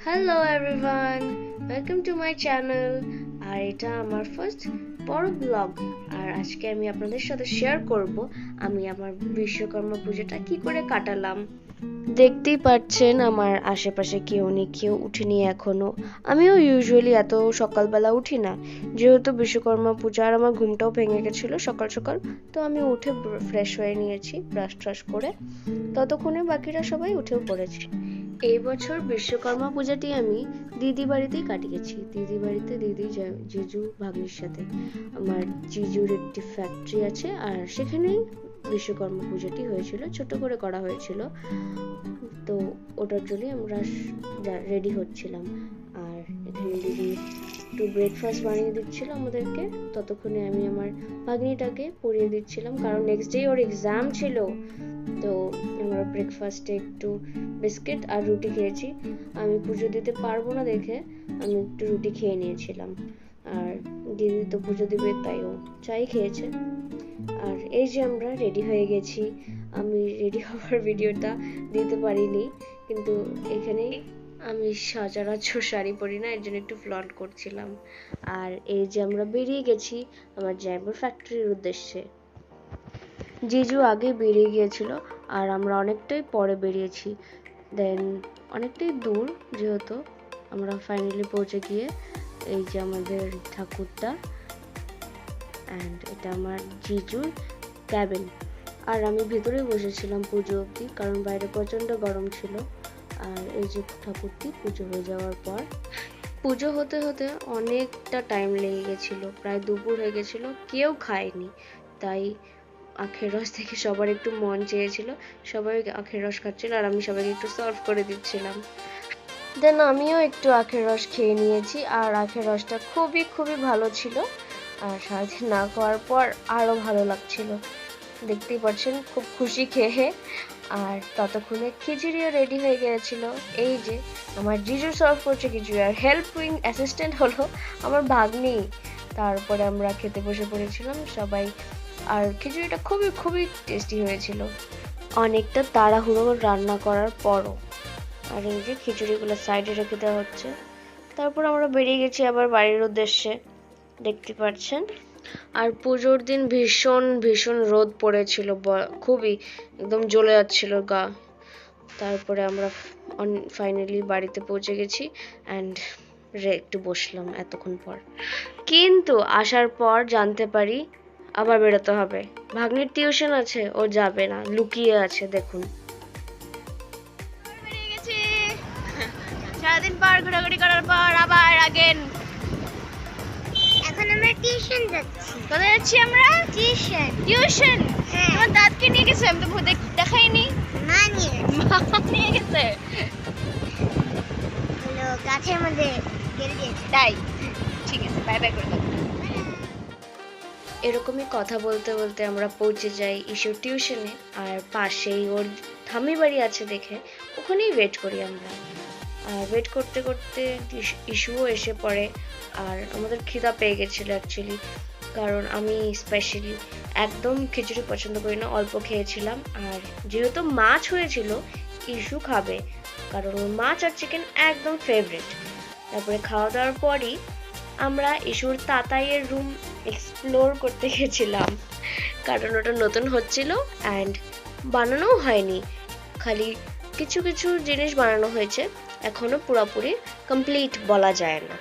Hello everyone, welcome to my channel. আর এটা আমার ফার্স্ট বড় ব্লগ। আর আজকে আমি আপনাদের সাথে শেয়ার করব আমি আমার বিশ্বকর্মা পুজোটা কি করে কাটালাম। দেখতেই পাচ্ছেন আমার আশেপাশে কেউ উঠেনি এখনো। আমিও ইউজুয়ালি এত সকালবেলা উঠি না, যেহেতু বিশ্বকর্মা পূজা আর আমার ঘুমটাও ভেঙে গেছিলো সকাল সকাল। তো আমি উঠে ফ্রেশ হয়ে নিয়েছি, ব্রাশ ট্রাশ করে। ততক্ষণে বাকিরা সবাই উঠেও পড়েছে। এই বছর বিশ্বকর্মা পূজাটি আমি দিদি বাড়িতেই কাটিয়েছি। দিদি বাড়িতে জিজু ভাগ্নির সাথে। আমার জিজুর একটি ফ্যাক্টরি আছে, আর সেখানেই বিশ্বকর্মা পূজাটি হয়েছিল, ছোট করে করা হয়েছিল। তো ওটার জন্যই আমরা রেডি হচ্ছিলাম। আর এখানে দিদি একটু ব্রেকফাস্ট বানিয়ে দিচ্ছিল আমাদেরকে। ততক্ষণে আমি আমার ভাগ্নিটাকে পড়িয়ে দিচ্ছিলাম, কারণ নেক্সট ডে ওর এক্সাম ছিল। তো আমরা ব্রেকফাস্টে একটু বিস্কিট আর রুটি খেয়েছি। আমি পুজো দিতে পারবো না দেখে আমি একটু রুটি খেয়ে নিয়েছিলাম। আর দিদি তো পুজো দিবে, তাই ও চাই খেয়েছে। আর এই যে আমরা রেডি হয়ে গেছি। আমি রেডি হওয়ার ভিডিওটা দিতে পারিনি, কিন্তু এখানে আমি সচরাচর শাড়ি পরি না, এর জন্য একটু ফ্লন্ট করছিলাম। আর এই যে আমরা বেরিয়ে গেছি আমার জায়বর ফ্যাক্টরির উদ্দেশ্যে। জিজু আগে বেরিয়ে গিয়েছিল, আর আমরা অনেকটাই পরে বেরিয়েছি। দেন অনেকটাই দূর যেহেতু, আমরা ফাইনালি পৌঁছে গিয়ে এই যে আমাদের ঠাকুরটা, অ্যান্ড এটা আমার জিজুর ক্যাবিন। আর আমি ভিতরেই বসেছিলাম পুজো অবধি, কারণ বাইরে প্রচণ্ড গরম ছিল। আর এই যে ঠাকুরটি পুজো হয়ে যাওয়ার পর, পুজো হতে হতে অনেকটা টাইম লেগে গেছিলো, প্রায় দুপুর হয়ে গেছিলো। কেউ খায়নি, তাই আখের রস থেকে সবার একটু মন চেয়েছিল, সবাই আখের রস খাচ্ছিল, আর আমি সবাইকে একটু সার্ভ করে দিচ্ছিলাম। দেন আমিও একটু আখের রস খেয়ে নিয়েছি, আর আখের রসটা খুবই খুবই ভালো ছিল। আর সারাদিন না খাওয়ার পর আরও ভালো লাগছিল, দেখতেই পাচ্ছেন খুব খুশি খেয়ে। আর ততক্ষণে খিচুড়িও রেডি হয়ে গিয়েছিল। এই যে আমার জিজু সার্ভ করছে খিচুড়ি, আর হেল্পিং অ্যাসিস্ট্যান্ট হলো আমার ভাগ্নি। তারপরে আমরা খেতে বসে পড়েছিলাম সবাই। আর খিচুড়িটা খুবই খুবই টেস্টি হয়েছিল, অনেকটা তাড়াহুড়ো রান্না করার পরও। আর এই যে খিচুড়িগুলো সাইডে রেখে দেওয়া হচ্ছে। তারপর আমরা বেরিয়ে গেছি আবার বাড়ির উদ্দেশ্যে, দেখতে পাচ্ছেন। আর পুজোর দিন ভীষণ ভীষণ রোদ পড়েছিল, খুবই একদম জ্বলে যাচ্ছিল গা। তারপরে আমরা ফাইনালি বাড়িতে পৌঁছে গেছি, অ্যান্ড একটু বসলাম এতক্ষণ পর। কিন্তু আসার পর জানতে পারি আবার বেরোতে হবে। ভাগ্নির টিউশন আছে, ও যাবে না, লুকিয়ে আছে। দেখুন, সারাদিন পর ঘোরাঘুরি করার পর আবার আগেন। এখন আমরা টিউশন যাচ্ছি। কোথায় যাচ্ছি আমরা? টিউশন। হ্যাঁ। তোমার দাদকে নিয়ে গেছে? আমি তো দেখাইনি। মা নিয়ে গেছে। হলো গাছের মধ্যে গেড়ে দিয়েছে। তাই ঠিক আছে, বাই বাই করে দাও। এরকমই কথা বলতে বলতে আমরা পৌঁছে যাই ইস্যুর টিউশনে। আর পাশেই ওর ঠাম্মি বাড়ি আছে দেখে ওখানেই ওয়েট করি আমরা। আর ওয়েট করতে করতে ইস্যুও এসে পড়ে। আর আমাদের খিদা পেয়ে গেছিলো অ্যাকচুয়ালি, কারণ আমি স্পেশালি একদম খিচুড়ি পছন্দ করি না, অল্প খেয়েছিলাম। আর যেহেতু মাছ হয়েছিল, ইস্যু খাবে, কারণ ওর মাছ আর চিকেন একদম ফেভারিট। তারপরে খাওয়া দাওয়ার পরই আমরা ইস্যুর তাতাইয়ের রুম এক্সপ্লোর করতে গেছিলাম, কারণ ওটা নতুন হচ্ছিল অ্যান্ড বানানোও হয়নি, খালি কিছু কিছু জিনিস বানানো হয়েছে, এখনো পুরোপুরি কমপ্লিট বলা যায় না।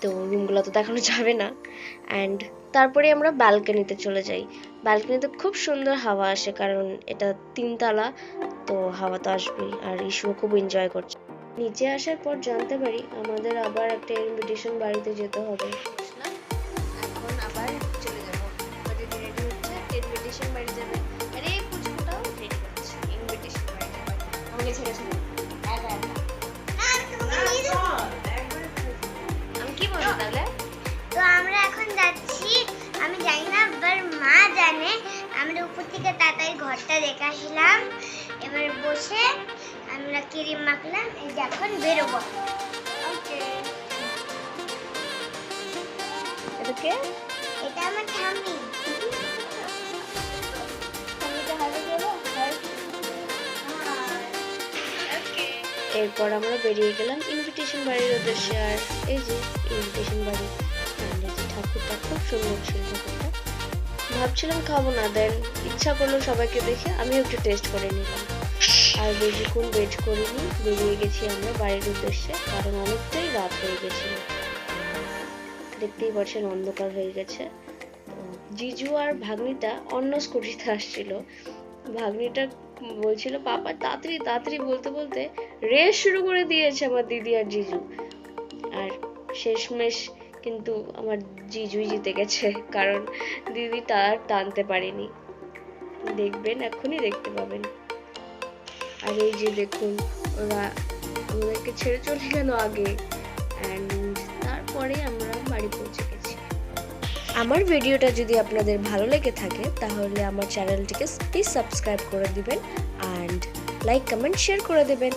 তো রুমগুলো তো দেখানো যাবে না। অ্যান্ড তারপরে আমরা ব্যালকনিতে চলে যাই। ব্যালকনিতে খুব সুন্দর হাওয়া আসে, কারণ এটা 3 তলা, তো হাওয়া তো আসবেই। আর ইস্যুও খুব এনজয় করছে। নিচে আসার পর জানতে পারি আমাদের আবার একটা ইনভিটেশন বাড়িতে যেতে হবে। এখন আবার চলে যাবো, দিদি রেডি হচ্ছে, ইনভিটেশন বাড়ি যাবে। আরে পুচকুটাও রেডি হচ্ছে, ইনভিটেশন বাড়ি যাবে। আমাকে ছেড়ে ছেড়ে একা একা। আমি কি বলবো তাহলে? তো আমরা এখন যাচ্ছি, আমি জানি না, এবার মা জানে। আমরা উপর থেকে তাতাই ঘরটা দেখে আসলাম। এবার বসে আমরা ক্রিম মাখলাম, এই যে এখন বেরোবো। ওকে, এটা কে? এটা আমার ঠাম্মি। এরপর আমরা বেরিয়ে গেলাম ইনভিটেশন বাড়ির উদ্দেশ্যে। আর এই যে ইনভিটেশন বাড়ি, ঠাকুরটা খুব সুন্দর ছিল। ঠাকুরটা ভাবছিলাম খাবো না, দেন ইচ্ছা করলো সবাইকে দেখে আমিও একটু টেস্ট করে নিলাম। আর বেশিক্ষণ ওয়েট করিনি, বেরিয়ে গেছি আমরা বাড়ির উদ্দেশ্যে, কারণ অনেকটাই রাত হয়ে গেছিল। দেখতেই পাচ্ছেন অন্ধকার হয়ে গেছে। জিজু আর ভাগ্নিটা অন্য স্কুটিতে আসছিল। ভাগ্নিটা বলছিল পাপা তাড়াতাড়ি তাড়াতাড়ি বলতে বলতে রেস শুরু করে দিয়েছে আমার দিদি আর জিজু। আর শেষমেশ কিন্তু আমার জিজুই জিতে গেছে, কারণ দিদি তার টানতে পারেনি। দেখবেন, এখনই দেখতে পাবেন। আর এই যে দেখুন, ওরা আমাদেরকে ছেড়ে চলে গেল আগে, অ্যান্ড তারপরে আমরা বাড়ি পৌঁছে গেছি। আমার ভিডিওটা যদি আপনাদের ভালো লেগে থাকে তাহলে আমার চ্যানেলটিকে প্লিজ সাবস্ক্রাইব করে দিবেন, অ্যান্ড লাইক কমেন্ট শেয়ার করে দেবেন।